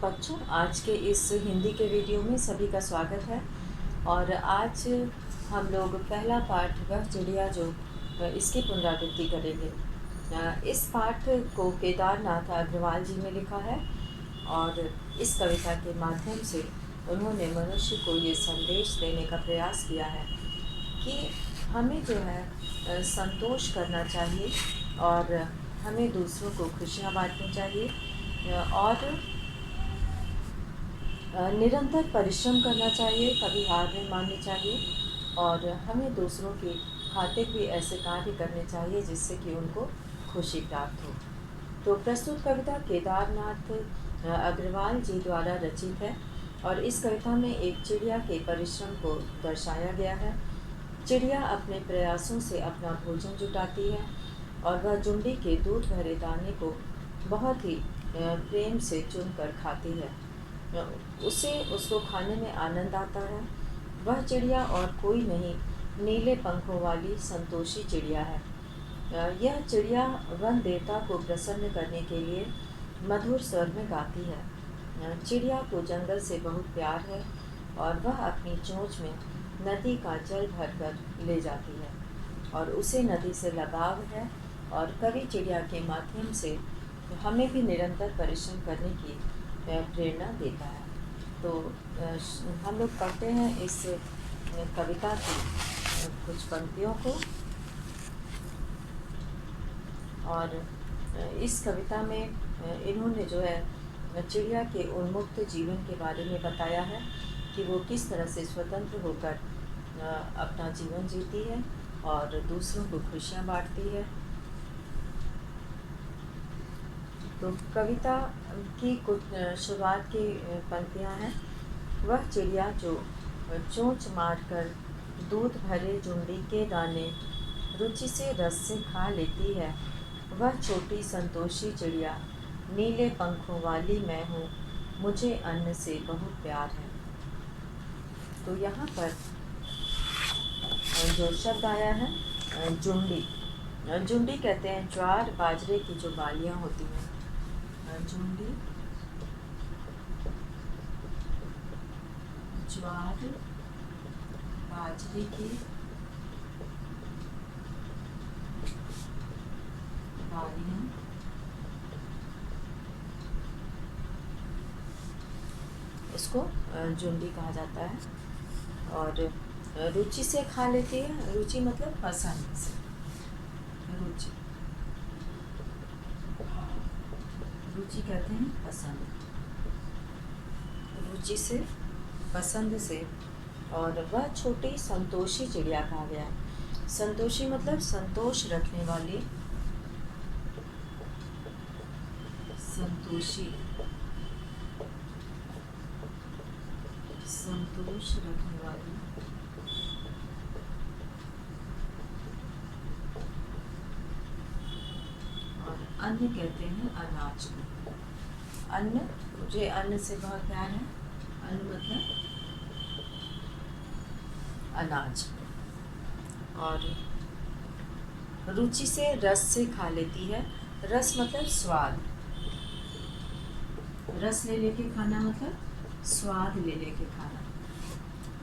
बच्चों, आज के इस हिंदी के वीडियो में सभी का स्वागत है। और आज हम लोग पहला पाठ वह चिड़िया जो इसकी पुनरावृत्ति करेंगे। इस पाठ को केदारनाथ अग्रवाल जी ने लिखा है और इस कविता के माध्यम से उन्होंने मनुष्य को ये संदेश देने का प्रयास किया है कि हमें जो है संतोष करना चाहिए और हमें दूसरों को खुशियाँ बांटनी चाहिए और निरंतर परिश्रम करना चाहिए, कभी हार नहीं माननी चाहिए और हमें दूसरों की खातिर भी ऐसे कार्य करने चाहिए जिससे कि उनको खुशी प्राप्त हो। तो प्रस्तुत कविता केदारनाथ अग्रवाल जी द्वारा रचित है और इस कविता में एक चिड़िया के परिश्रम को दर्शाया गया है। चिड़िया अपने प्रयासों से अपना भोजन जुटाती है और वह जुंडी के दूध भरे दाने को बहुत ही प्रेम से चुनकर खाती है। उसको खाने में आनंद आता है। वह चिड़िया और कोई नहीं, नीले पंखों वाली संतोषी चिड़िया है। यह चिड़िया वन देवता को प्रसन्न करने के लिए मधुर स्वर में गाती है। चिड़िया को जंगल से बहुत प्यार है और वह अपनी चोंच में नदी का जल भरकर ले जाती है और उसे नदी से लगाव है और कवि चिड़िया के माध्यम से हमें भी निरंतर परिश्रम करने की प्रेरणा देता है। तो हम लोग पढ़ते हैं इस कविता की कुछ पंक्तियों को। और इस कविता में इन्होंने जो है चिड़िया के उन्मुक्त जीवन के बारे में बताया है कि वो किस तरह से स्वतंत्र होकर अपना जीवन जीती है और दूसरों को खुशियाँ बांटती है। तो कविता की कुछ शुरुआत की पंक्तियाँ हैं। वह चिड़िया जो चोंच मारकर दूध भरे जुंडी के दाने रुचि से रस से खा लेती है, वह छोटी संतोषी चिड़िया, नीले पंखों वाली मैं हूँ, मुझे अन्न से बहुत प्यार है। तो यहाँ पर जो शब्द आया है जुंडी, जुंडी कहते हैं ज्वार बाजरे की जो बालियाँ होती हैं। जुंडी ज्वार बाजरे की बालियाँ इसको जुंडी कहा जाता है। और रुचि से खा लेती है। रुचि मतलब पसंद से। रुचि रुचि कहते हैं पसंद। रुचि से, पसंद से। और वह छोटी संतोषी चिड़िया कहा गया है। संतोषी मतलब संतोष रखने वाली। संतोषी, संतोष रखने वाली। और अन्न कहते हैं अनाज को। अन्न, मुझे अन्न से बहुत प्यार है। अन्न मतलब अनाज। और रुचि से, रस से खा लेती है। रस मतलब स्वाद। रस ले लेके खाना मतलब स्वाद ले लेके खाना।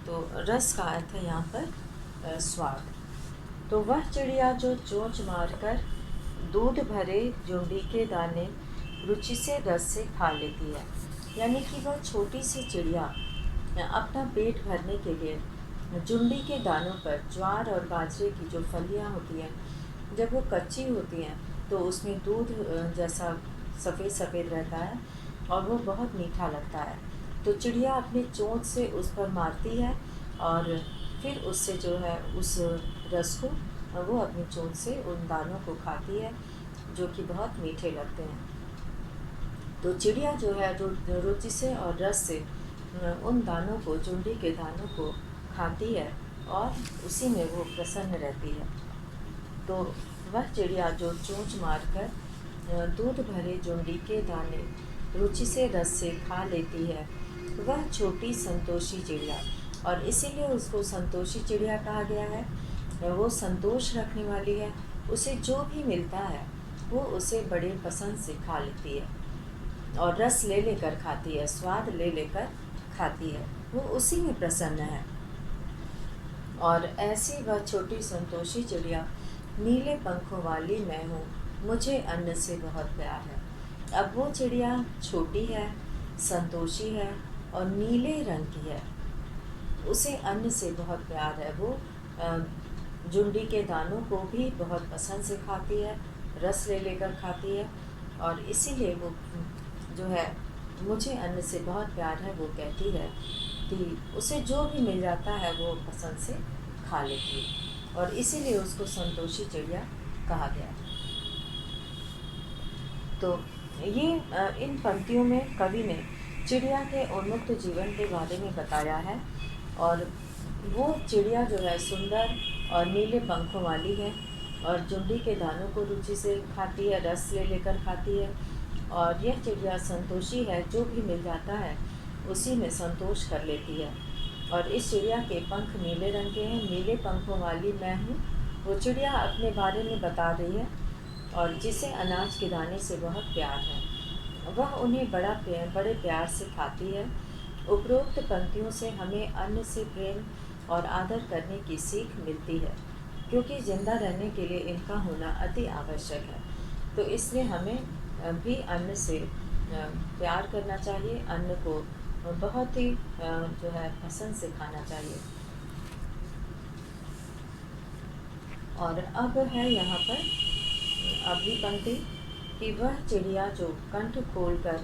तो रस का अर्थ है यहाँ पर स्वाद। तो वह चिड़िया जो चोंच मारकर दूध भरे जुंडी के दाने रुचि से, रस से खा लेती है, यानी कि वह छोटी सी चिड़िया अपना पेट भरने के लिए जुंडी के दानों पर ज्वार और बाजरे की जो फलियाँ होती हैं, जब वो कच्ची होती हैं तो उसमें दूध जैसा सफ़ेद सफ़ेद रहता है और वो बहुत मीठा लगता है। तो चिड़िया अपनी चोंच से उस पर मारती है और फिर उससे जो है उस रस को वो अपनी चोंच से उन दानों को खाती है जो कि बहुत मीठे लगते हैं। तो चिड़िया जो है रुचि से और रस से उन दानों को, जुंडी के दानों को खाती है और उसी में वो प्रसन्न रहती है। तो वह चिड़िया जो चोंच मारकर दूध भरे जुंडी के दाने रुचि से, रस से खा लेती है, वह छोटी संतोषी चिड़िया। और इसीलिए उसको संतोषी चिड़िया कहा गया है। वो संतोष रखने वाली है। उसे जो भी मिलता है वो उसे बड़े पसंद से खा लेती है। और रस ले लेकर खाती है, स्वाद ले लेकर खाती है, वो उसी में प्रसन्न है। और ऐसी वह छोटी संतोषी चिड़िया, नीले पंखों वाली मैं हूँ, मुझे अन्न से बहुत प्यार है। अब वो चिड़िया छोटी है, संतोषी है और नीले रंग की है, उसे अन्न से बहुत प्यार है। वो जुंडी के दानों को भी बहुत पसंद से खाती है, रस ले लेकर खाती है, और इसीलिए वो जो है मुझे अन्न से बहुत प्यार है, वो कहती है कि उसे जो भी मिल जाता है वो पसंद से खा लेती है, और इसीलिए उसको संतोषी चिड़िया कहा गया। तो ये इन पंक्तियों में कवि ने चिड़िया के उन्मुक्त जीवन के बारे में बताया है, और वो चिड़िया जो है सुंदर और नीले पंखों वाली है, और जुंडी के दानों को रुचि से खाती है, रस ले लेकर खाती है, और यह चिड़िया संतोषी है, जो भी मिल जाता है उसी में संतोष कर लेती है। और इस चिड़िया के पंख नीले रंग के हैं, नीले पंखों वाली मैं हूँ। वो चिड़िया अपने बारे में बता रही है, और जिसे अनाज के दाने से बहुत प्यार है, वह उन्हें बड़े प्यार से खाती है। उपरोक्त पंक्तियों से हमें अन्न से प्रेम और आदर करने की सीख मिलती है, क्योंकि जिंदा रहने के लिए इनका होना अति आवश्यक है। तो इसलिए हमें भी अन्न से प्यार करना चाहिए, अन्न को बहुत ही जो है पसंद से खाना चाहिए। और अब है यहाँ पर अगली पंक्ति कि वह चिड़िया जो कंठ खोलकर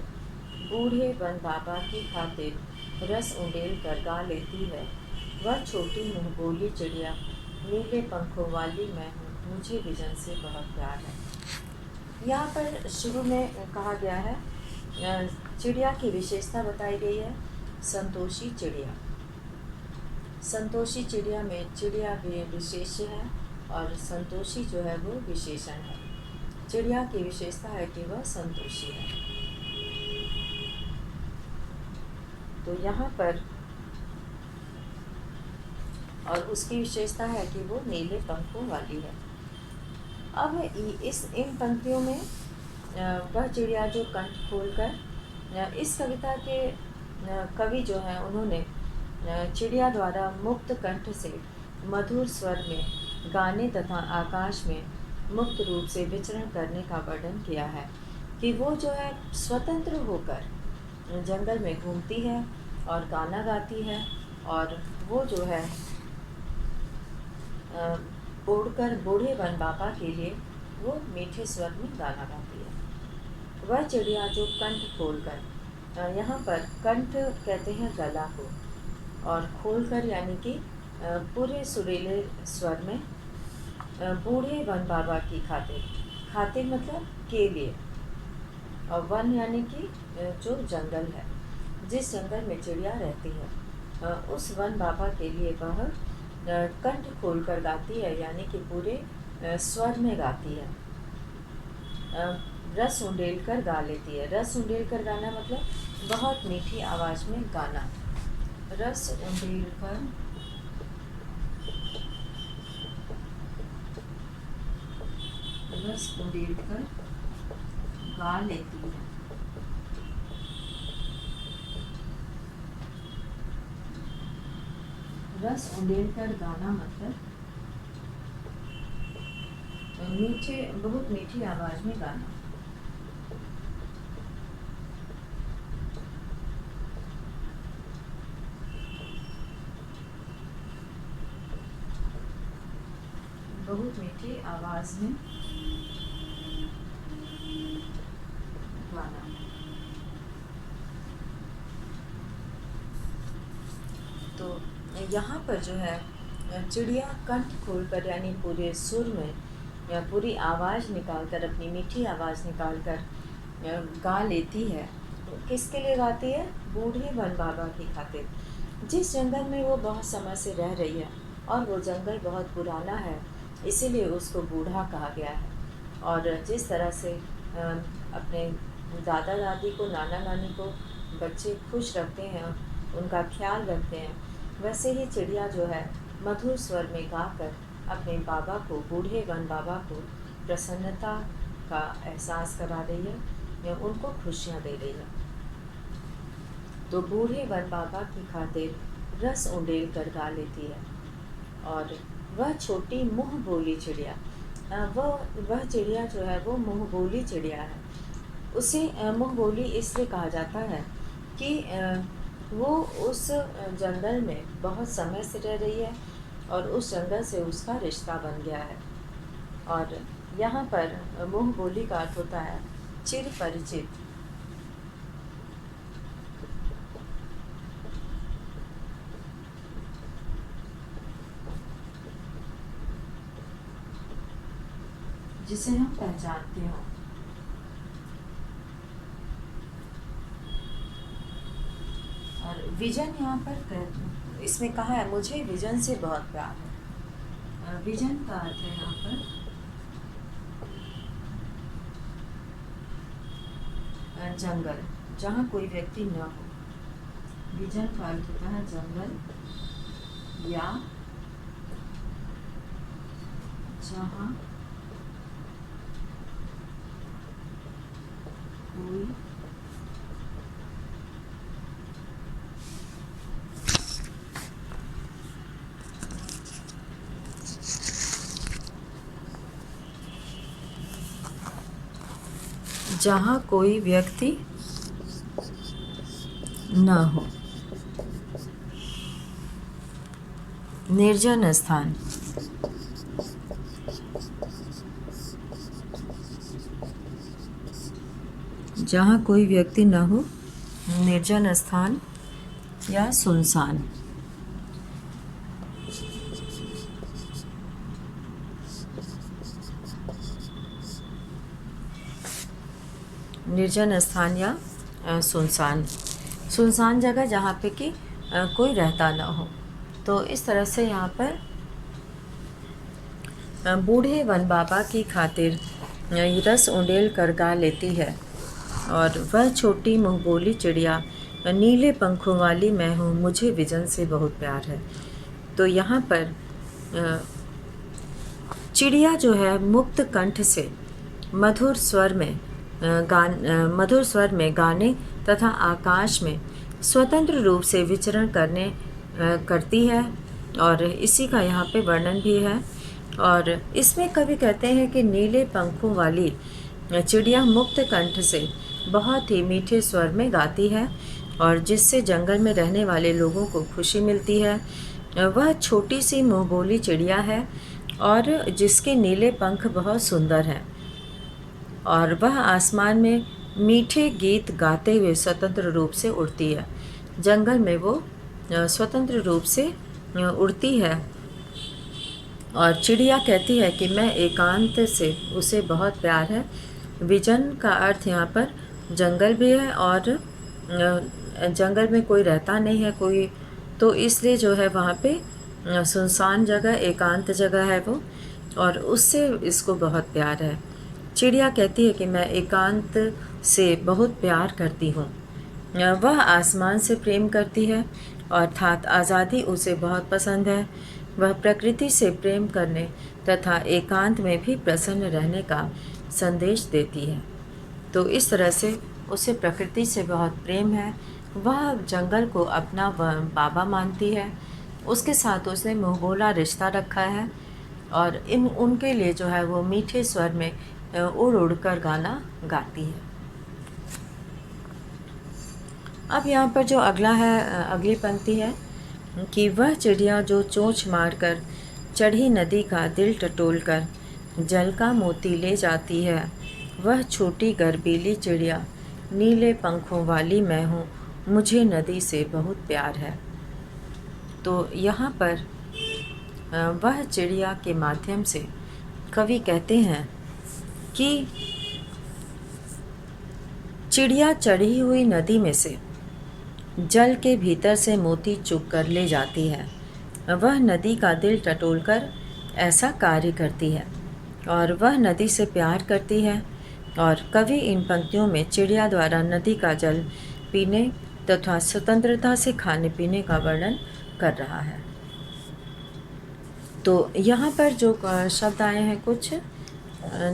बूढ़े वन बाबा की खातिर रस उंडेल कर गा लेती है, वह छोटी मुँह बोली चिड़िया, नीले पंखों वाली मैं हूँ, मुझे विजन से बहुत प्यार है। यहाँ पर शुरू में कहा गया है, चिड़िया की विशेषता बताई गई है, संतोषी चिड़िया। संतोषी चिड़िया में चिड़िया भी विशेष है और संतोषी जो है वो विशेषण है। चिड़िया की विशेषता है कि वह संतोषी है। तो यहाँ पर और उसकी विशेषता है कि वो नीले पंखों वाली है। अब इन पंक्तियों में वह चिड़िया जो कंठ खोलकर, इस कविता के कवि जो हैं उन्होंने चिड़िया द्वारा मुक्त कंठ से मधुर स्वर में गाने तथा आकाश में मुक्त रूप से विचरण करने का वर्णन किया है, कि वो जो है स्वतंत्र होकर जंगल में घूमती है और गाना गाती है, और वो जो है उड़कर बूढ़े वन बाबा के लिए वो मीठे स्वर में गाना गाती है। वह चिड़िया जो कंठ खोलकर, यहाँ पर कंठ कहते हैं गला को, और खोलकर यानी कि पूरे सुरीले स्वर में बूढ़े वन बाबा की खातिर, खातिर मतलब के लिए, और वन यानी कि जो जंगल है, जिस जंगल में चिड़िया रहती है, उस वन बाबा के लिए वह कंठ खोलकर गाती है, यानी कि पूरे स्वर में गाती है। रस उंडेल कर गा लेती है। रस उंडेल कर गाना मतलब बहुत मीठी आवाज़ में गाना। रस उंडेल कर गा लेती है। रस उंडेल कर गाना मतलब बहुत मीठी आवाज में गाना। बहुत मीठी आवाज में गाना। तो यहाँ पर जो है चिड़िया कंठ खोलकर यानी पूरे सुर में या पूरी आवाज़ निकालकर, अपनी मीठी आवाज़ निकालकर गा लेती है। तो किसके लिए गाती है? बूढ़े वन बाबा की खातिर। जिस जंगल में वो बहुत समय से रह रही है और वो जंगल बहुत पुराना है, इसीलिए उसको बूढ़ा कहा गया है। और जिस तरह से अपने दादा दादी को, नाना नानी को बच्चे खुश रखते हैं, उनका ख्याल रखते हैं, वैसे ही चिड़िया जो है मधुर स्वर में गाकर अपने बाबा को, बूढ़े वन बाबा को प्रसन्नता का एहसास करा रही है। उनको खुशियाँ दे रही है। तो बूढ़े वन बाबा की खातिर रस उंडेल कर गा लेती है। और वह छोटी मुँह बोली चिड़िया, वह चिड़िया जो है वो मुँह बोली चिड़िया है। उसे मुँह बोली इसलिए कहा जाता है कि वो उस जंगल में बहुत समय से रह रही है और उस जंगल से उसका रिश्ता बन गया है। और यहाँ पर मुँह बोली का अर्थ होता है चिर परिचित। जिसे हम पहचानते हो। और विजन यहाँ पर इसमें कहा है मुझे विजन से बहुत प्यार है। विजन का अर्थ है यहाँ पर जंगल, जहाँ कोई व्यक्ति न हो। विजन का अर्थ होता है जंगल या जहाँ कोई जहाँ कोई व्यक्ति न हो। निर्जन स्थान, जहाँ कोई व्यक्ति न हो, निर्जन स्थान या सुनसान। निर्जन स्थान या सुनसान जगह जहाँ पे कि कोई रहता न हो। तो इस तरह से यहाँ पर बूढ़े वन बाबा की खातिर रस उंडेल कर गा लेती है। और वह छोटी मुँह बोली चिड़िया, नीले पंखों वाली मैं हूँ, मुझे विजन से बहुत प्यार है। तो यहाँ पर चिड़िया जो है मुक्त कंठ से मधुर स्वर में गाने तथा आकाश में स्वतंत्र रूप से विचरण करती है। और इसी का यहाँ पे वर्णन भी है। और इसमें कवि कहते हैं कि नीले पंखों वाली चिड़िया मुक्त कंठ से बहुत ही मीठे स्वर में गाती है और जिससे जंगल में रहने वाले लोगों को खुशी मिलती है। वह छोटी सी मुँह बोली चिड़िया है और जिसके नीले पंख बहुत सुंदर हैं और वह आसमान में मीठे गीत गाते हुए स्वतंत्र रूप से उड़ती है। जंगल में वो स्वतंत्र रूप से उड़ती है। और चिड़िया कहती है कि मैं एकांत से उसे बहुत प्यार है। विजन का अर्थ यहाँ पर जंगल भी है और जंगल में कोई रहता नहीं है कोई, तो इसलिए जो है वहाँ पे सुनसान जगह, एकांत जगह है वो, और उससे इसको बहुत प्यार है। चिड़िया कहती है कि मैं एकांत से बहुत प्यार करती हूँ। वह आसमान से प्रेम करती है अर्थात आज़ादी उसे बहुत पसंद है। वह प्रकृति से प्रेम करने तथा एकांत में भी प्रसन्न रहने का संदेश देती है। तो इस तरह से उसे प्रकृति से बहुत प्रेम है। वह जंगल को अपना बाबा मानती है। उसके साथ उसने मुँह बोला रिश्ता रखा है और उनके लिए जो है वो मीठे स्वर में उड़ उड़ कर गाना गाती है। अब यहाँ पर जो अगली पंक्ति है कि वह चिड़िया जो चोंच मारकर चढ़ी नदी का दिल टटोल कर जल का मोती ले जाती है, वह छोटी गर्बीली चिड़िया, नीले पंखों वाली मैं हूँ, मुझे नदी से बहुत प्यार है। तो यहाँ पर वह चिड़िया के माध्यम से कवि कहते हैं कि चिड़िया चढ़ी हुई नदी में से जल के भीतर से मोती चुग कर ले जाती है। वह नदी का दिल टटोलकर ऐसा कार्य करती है और वह नदी से प्यार करती है। और कवि इन पंक्तियों में चिड़िया द्वारा नदी का जल पीने तथा स्वतंत्रता से खाने पीने का वर्णन कर रहा है। तो यहाँ पर जो शब्द आए हैं कुछ,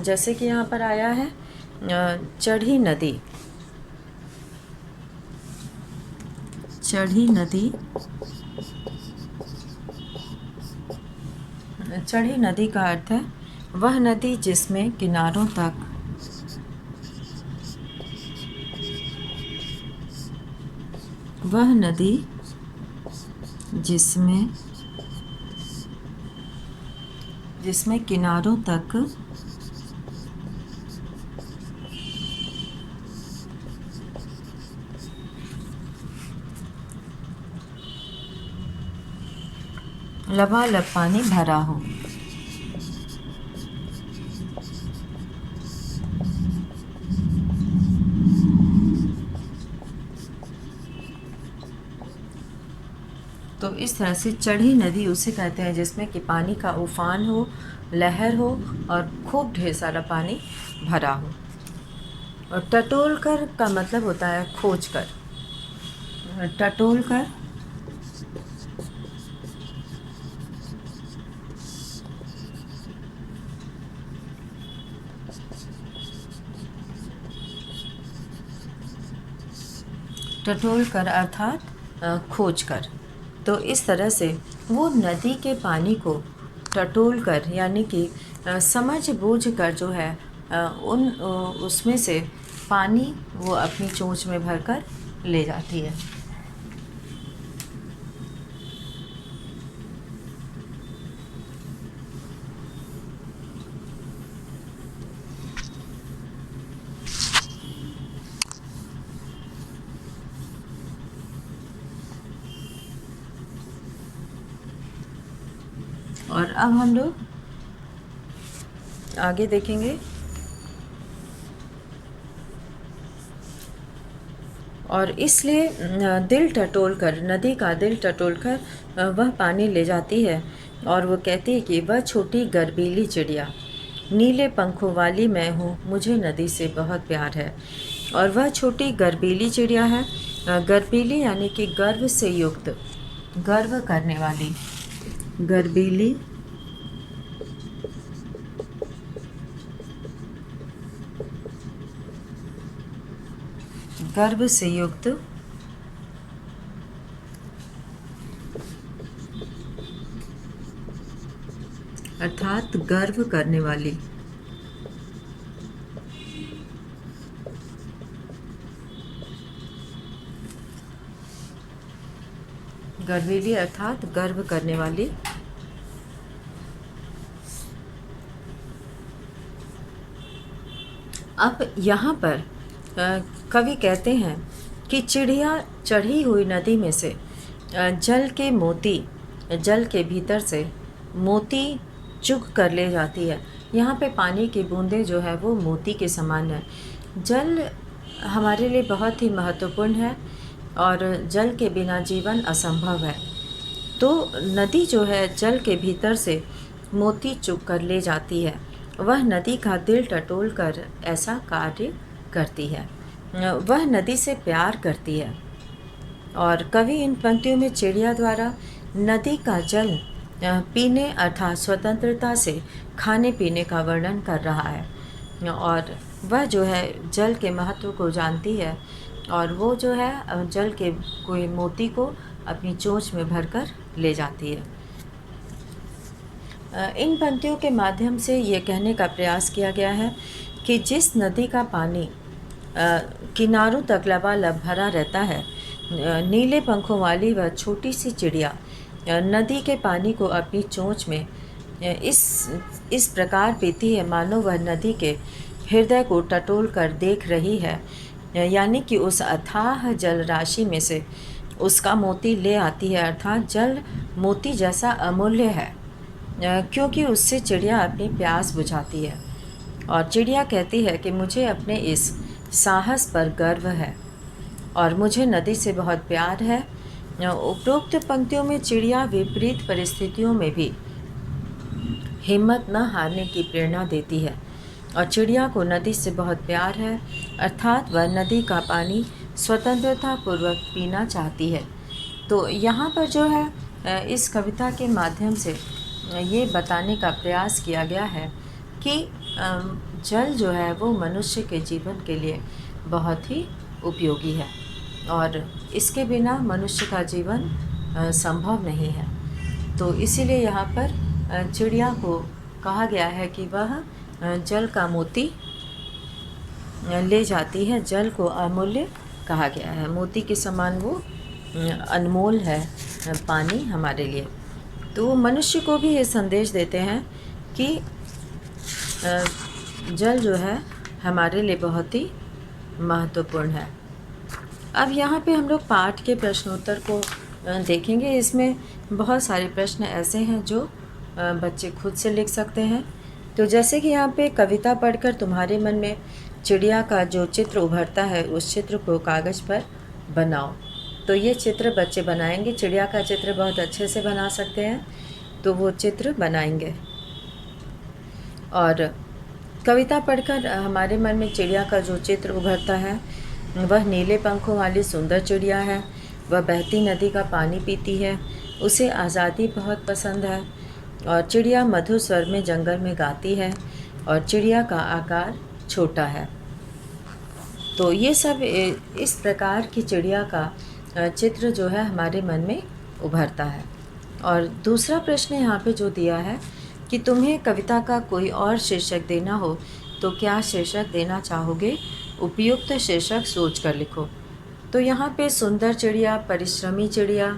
जैसे कि यहाँ पर आया है चढ़ी नदी, चढ़ी नदी, चढ़ी नदी का अर्थ है वह नदी जिसमें किनारों तक, वह नदी जिसमें किनारों तक लबालब पानी भरा हो। तो इस तरह से चढ़ी नदी उसे कहते हैं जिसमें कि पानी का उफान हो, लहर हो और खूब ढेर सारा पानी भरा हो। और टटोल कर का मतलब होता है खोज कर। टटोल कर, टटोल कर अर्थात खोज कर। तो इस तरह से वो नदी के पानी को टटोल कर यानी कि समझ बूझ कर जो है उसमें से पानी वो अपनी चोंच में भरकर ले जाती है। और अब हम लोग आगे देखेंगे। और इसलिए दिल टटोल कर, नदी का दिल टटोल कर वह पानी ले जाती है। और वो कहती है कि वह छोटी गर्वीली चिड़िया, नीले पंखों वाली मैं हूँ, मुझे नदी से बहुत प्यार है। और वह छोटी गर्वीली चिड़िया है। गर्वीली यानी कि गर्व से युक्त, गर्व करने वाली, गर्वीली, गर्व से युक्त, अर्थात गर्व करने वाली। गर्वीली अर्थात गर्व करने वाली। अब यहाँ पर कवि कहते हैं कि चिड़िया चढ़ी हुई नदी में से जल के मोती, जल के भीतर से मोती चुग कर ले जाती है। यहाँ पे पानी की बूंदें जो है वो मोती के समान है। जल हमारे लिए बहुत ही महत्वपूर्ण है और जल के बिना जीवन असंभव है। तो नदी जो है जल के भीतर से मोती चुग कर ले जाती है। वह नदी का दिल टटोल कर ऐसा कार्य करती है। वह नदी से प्यार करती है। और कवि इन पंक्तियों में चिड़िया द्वारा नदी का जल पीने अर्थात स्वतंत्रता से खाने पीने का वर्णन कर रहा है। और वह जो है जल के महत्व को जानती है और वो जो है जल के कोई मोती को अपनी चोंच में भरकर ले जाती है। इन पंक्तियों के माध्यम से ये कहने का प्रयास किया गया है कि जिस नदी का पानी किनारों तक लबालब भरा रहता है, नीले पंखों वाली वह छोटी सी चिड़िया नदी के पानी को अपनी चोंच में इस प्रकार पीती है मानो वह नदी के हृदय को टटोल कर देख रही है, यानी कि उस अथाह जल राशि में से उसका मोती ले आती है। अर्थात जल मोती जैसा अमूल्य है क्योंकि उससे चिड़िया अपनी प्यास बुझाती है। और चिड़िया कहती है कि मुझे अपने इस साहस पर गर्व है और मुझे नदी से बहुत प्यार है। उपरोक्त पंक्तियों में चिड़िया विपरीत परिस्थितियों में भी हिम्मत न हारने की प्रेरणा देती है और चिड़िया को नदी से बहुत प्यार है, अर्थात वह नदी का पानी स्वतंत्रता पूर्वक पीना चाहती है। तो यहाँ पर जो है इस कविता के माध्यम से ये बताने का प्रयास किया गया है कि जल जो है वो मनुष्य के जीवन के लिए बहुत ही उपयोगी है और इसके बिना मनुष्य का जीवन संभव नहीं है। तो इसीलिए यहाँ पर चिड़िया को कहा गया है कि वह जल का मोती ले जाती है। जल को अमूल्य कहा गया है, मोती के समान वो अनमोल है पानी हमारे लिए। तो मनुष्य को भी ये संदेश देते हैं कि जल जो है हमारे लिए बहुत ही महत्वपूर्ण है। अब यहाँ पे हम लोग पाठ के प्रश्नोत्तर को देखेंगे। इसमें बहुत सारे प्रश्न ऐसे हैं जो बच्चे खुद से लिख सकते हैं। तो जैसे कि यहाँ पे कविता पढ़कर तुम्हारे मन में चिड़िया का जो चित्र उभरता है उस चित्र को कागज़ पर बनाओ। तो ये चित्र बच्चे बनाएंगे। चिड़िया का चित्र बहुत अच्छे से बना सकते हैं, तो वो चित्र बनाएंगे। और कविता पढ़कर हमारे मन में चिड़िया का जो चित्र उभरता है वह नीले पंखों वाली सुंदर चिड़िया है। वह बहती नदी का पानी पीती है, उसे आज़ादी बहुत पसंद है और चिड़िया मधुर स्वर में जंगल में गाती है और चिड़िया का आकार छोटा है। तो ये सब इस प्रकार की चिड़िया का चित्र जो है हमारे मन में उभरता है। और दूसरा प्रश्न यहाँ पे जो दिया है कि तुम्हें कविता का कोई और शीर्षक देना हो तो क्या शीर्षक देना चाहोगे? उपयुक्त शीर्षक सोच कर लिखो। तो यहाँ पे सुंदर चिड़िया, परिश्रमी चिड़िया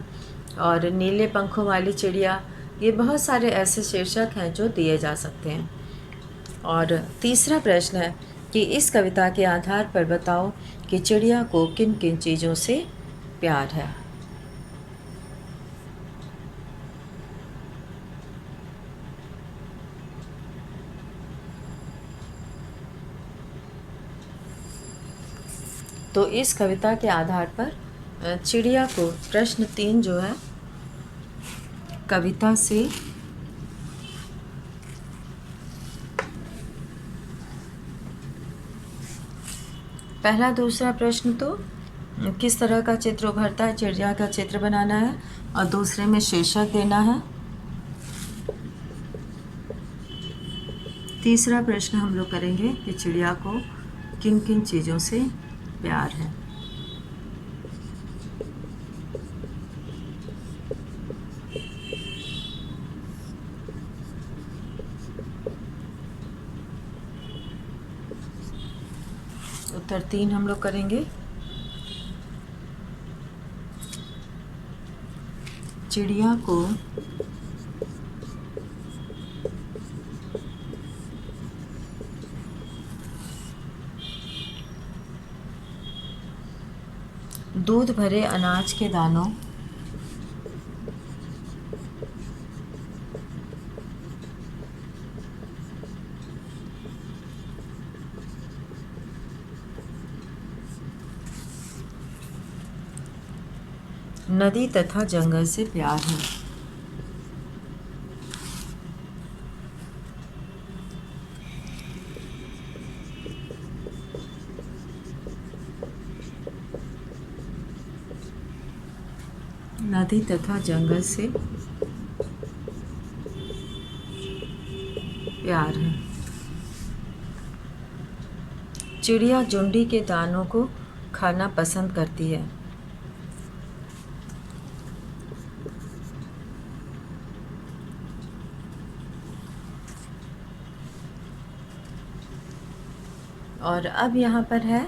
और नीले पंखों वाली चिड़िया, ये बहुत सारे ऐसे शीर्षक हैं जो दिए जा सकते हैं। और तीसरा प्रश्न है कि इस कविता के आधार पर बताओ कि चिड़िया को किन किन चीज़ों से प्यार है। तो इस कविता के आधार पर चिड़िया को प्रश्न 3 जो है कविता से पहला दूसरा प्रश्न तो किस तरह का चित्र उभरता है, चिड़िया का चित्र बनाना है और दूसरे में शीर्षक देना है। तीसरा प्रश्न हम लोग करेंगे कि चिड़िया को किन किन चीज़ों से प्यार है। उत्तर 3 हम लोग करेंगे। चिड़िया को दूध भरे अनाज के दानों नदी तथा जंगल से प्यार है। नदी तथा जंगल से प्यार है। चिड़िया जुंडी के दानों को खाना पसंद करती है। और अब यहाँ पर है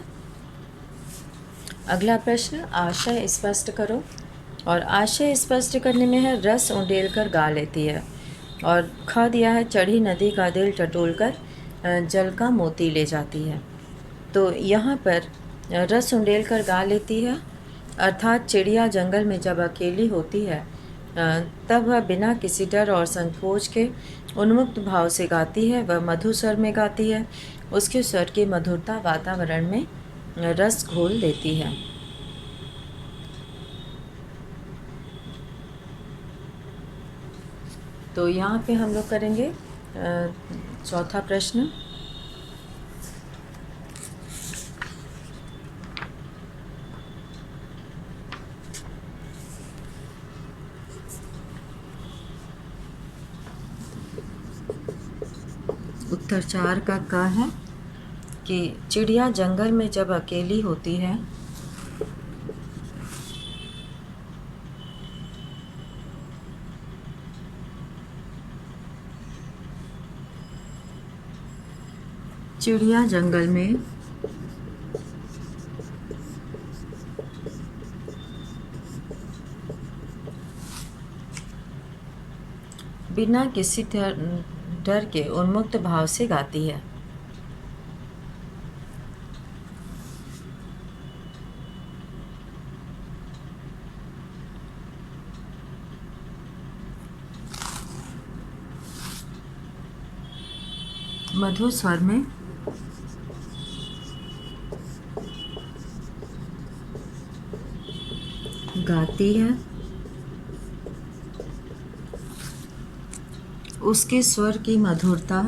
अगला प्रश्न, आशय स्पष्ट करो। और आशय स्पष्ट करने में है रस उंडेल कर गा लेती है। और ख दिया है चढ़ी नदी का दिल टटोल कर जल का मोती ले जाती है। तो यहाँ पर रस उंडेल कर गा लेती है अर्थात चिड़िया जंगल में जब अकेली होती है तब वह बिना किसी डर और संकोच के उन्मुक्त भाव से गाती है। वह मधुर स्वर में गाती है, उसके स्वर की मधुरता वातावरण में रस घोल देती है। तो यहाँ पे हम लोग करेंगे चौथा प्रश्न। उत्तर 4 का क है कि चिड़िया जंगल में जब अकेली होती है चिड़िया जंगल में बिना किसी डर के उन्मुक्त भाव से गाती है। मधुर स्वर में गाती है। उसके स्वर की मधुरता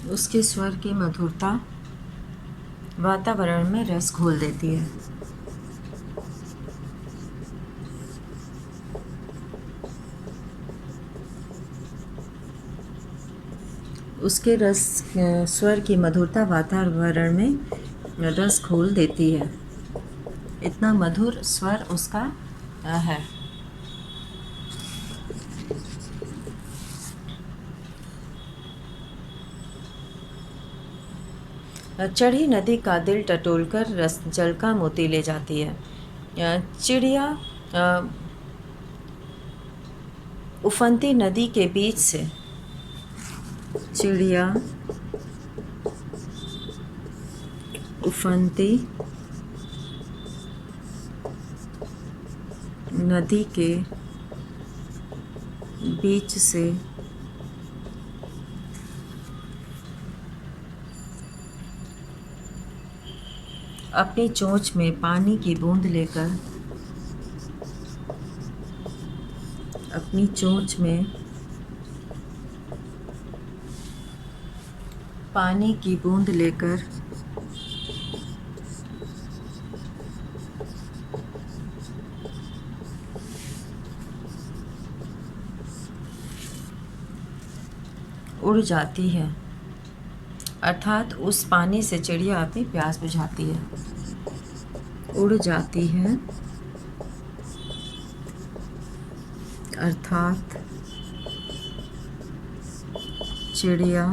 उसके स्वर की मधुरता वातावरण में रस घोल देती है। उसके स्वर की मधुरता वातावरण में रस घोल देती है। इतना मधुर स्वर उसका है। चढ़ी नदी का दिल टटोलकर रस जल का मोती ले जाती है। चिड़िया उफनती नदी के बीच से चिड़िया उफनती नदी के बीच से अपनी चोंच में पानी की बूंद लेकर अपनी चोंच में पानी की बूंद लेकर उड़ जाती है। अर्थात उस पानी से चिड़िया अपनी प्यास बुझाती है। उड़ जाती है अर्थात चिड़िया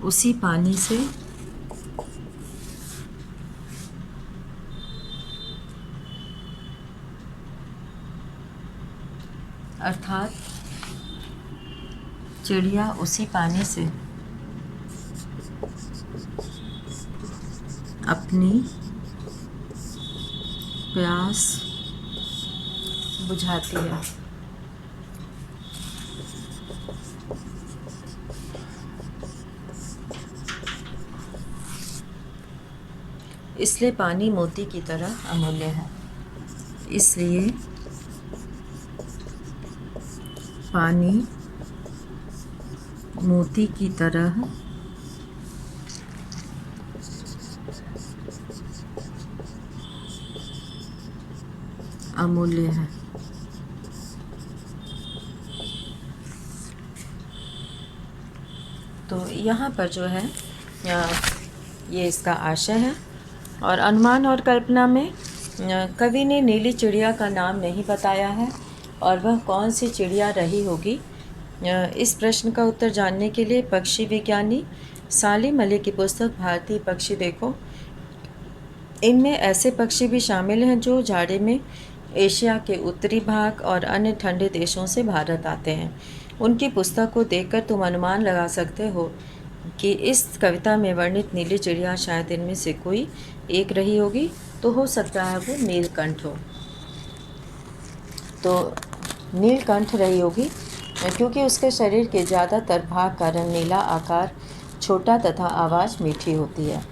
उसी पानी से अर्थात चिड़िया उसी पानी से अपनी प्यास बुझाती है। इसलिए पानी मोती की तरह अमूल्य है। इसलिए पानी मोती की तरह अमूल्य है। तो यहाँ पर जो है ये इसका आशय है। और अनुमान और कल्पना में कवि ने नीली चिड़िया का नाम नहीं बताया है और वह कौन सी चिड़िया रही होगी। इस प्रश्न का उत्तर जानने के लिए पक्षी विज्ञानी सालिम अली की पुस्तक भारतीय पक्षी देखो। इनमें ऐसे पक्षी भी शामिल हैं जो जाड़े में एशिया के उत्तरी भाग और अन्य ठंडे देशों से भारत आते हैं। उनकी पुस्तक को देखकर तुम अनुमान लगा सकते हो कि इस कविता में वर्णित नीली चिड़िया शायद इनमें से कोई एक रही होगी। तो हो सकता है वो नीलकंठ हो। तो नीलकंठ रही होगी क्योंकि उसके शरीर के ज़्यादातर भाग का रंग नीला, आकार छोटा तथा आवाज़ मीठी होती है।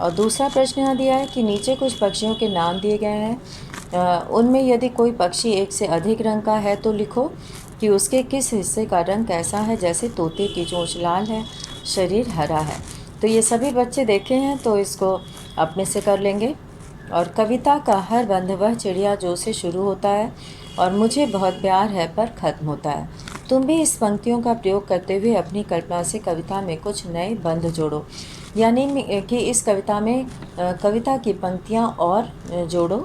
और दूसरा प्रश्न यहाँ दिया है कि नीचे कुछ पक्षियों के नाम दिए गए हैं। उनमें यदि कोई पक्षी एक से अधिक रंग का है तो लिखो कि उसके किस हिस्से का रंग कैसा है। जैसे तोते की चोंच लाल है, शरीर हरा है। तो ये सभी बच्चे देखे हैं तो इसको अपने से कर लेंगे। और कविता का हर बंध वह चिड़िया जो से शुरू होता है और मुझे बहुत प्यार है पर ख़त्म होता है। तुम भी इस पंक्तियों का प्रयोग करते हुए अपनी कल्पना से कविता में कुछ नए बंध जोड़ो, यानी कि इस कविता में कविता की पंक्तियाँ और जोड़ो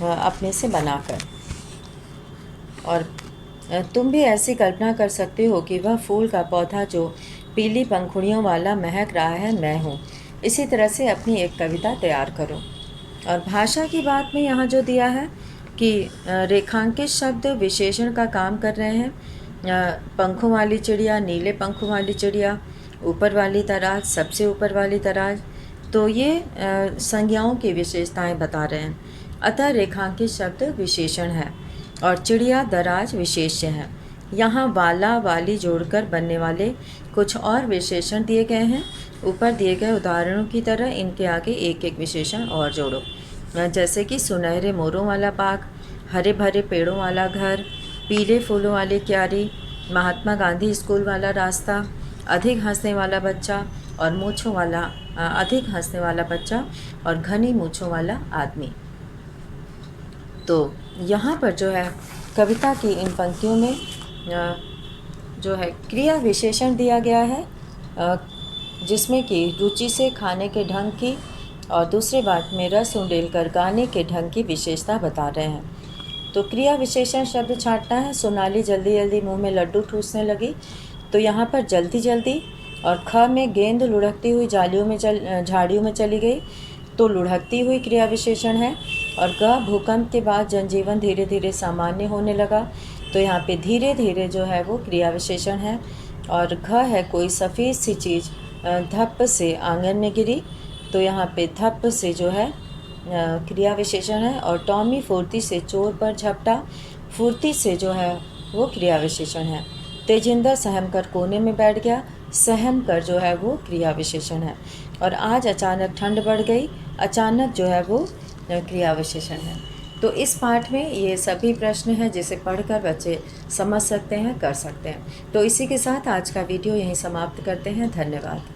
अपने से बनाकर। और तुम भी ऐसी कल्पना कर सकते हो कि वह फूल का पौधा जो पीली पंखुड़ियों वाला महक रहा है मैं हूँ। इसी तरह से अपनी एक कविता तैयार करो। और भाषा की बात में यहाँ जो दिया है कि रेखांकित शब्द विशेषण का काम कर रहे हैं। पंखों वाली चिड़िया, नीले पंखों वाली चिड़िया, ऊपर वाली तराज, सबसे ऊपर वाली तराज, तो ये संज्ञाओं की विशेषताएं बता रहे हैं। अतः रेखांकित शब्द विशेषण है और चिड़िया दराज विशेष्य है। यहाँ वाला वाली जोड़कर बनने वाले कुछ और विशेषण दिए गए हैं। ऊपर दिए गए उदाहरणों की तरह इनके आगे एक एक विशेषण और जोड़ो, जैसे कि सुनहरे मोरों वाला बाग, हरे भरे पेड़ों वाला घर, पीले फूलों वाली क्यारी, महात्मा गांधी स्कूल वाला रास्ता, अधिक हंसने वाला बच्चा और मूँछों वाला अधिक हंसने वाला बच्चा और घनी मूँछों वाला आदमी। तो यहाँ पर जो है कविता की इन पंक्तियों में जो है क्रिया विशेषण दिया गया है, जिसमें कि रुचि से खाने के ढंग की और दूसरी बात में रस उंडेल कर गाने के ढंग की विशेषता बता रहे हैं। तो क्रिया विशेषण शब्द छाँटना है। सोनाली जल्दी जल्दी मुंह में लड्डू ठूसने लगी, तो यहाँ पर जल्दी जल्दी। और ख में गेंद लुढ़कती हुई झाड़ियों में चली गई, तो लुढ़कती हुई क्रिया विशेषण है। और ग भूकंप के बाद जनजीवन धीरे धीरे सामान्य होने लगा, तो यहाँ पे धीरे धीरे जो है वो क्रिया विशेषण है। और घ है कोई सफ़ेद सी चीज़ धप से आंगन में गिरी, तो यहाँ पे धप से जो है क्रिया विशेषण है। और टॉमी फुर्ती से चोर पर झपटा, फुर्ती से जो है वो क्रिया विशेषण है। तेजिंदर सहम कर कोने में बैठ गया, सहम कर जो है वो क्रिया विशेषण है। और आज अचानक ठंड बढ़ गई, अचानक जो है वो क्रिया विशेषण है। तो इस पाठ में ये सभी प्रश्न हैं जिसे पढ़कर बच्चे समझ सकते हैं, कर सकते हैं। तो इसी के साथ आज का वीडियो यहीं समाप्त करते हैं। धन्यवाद।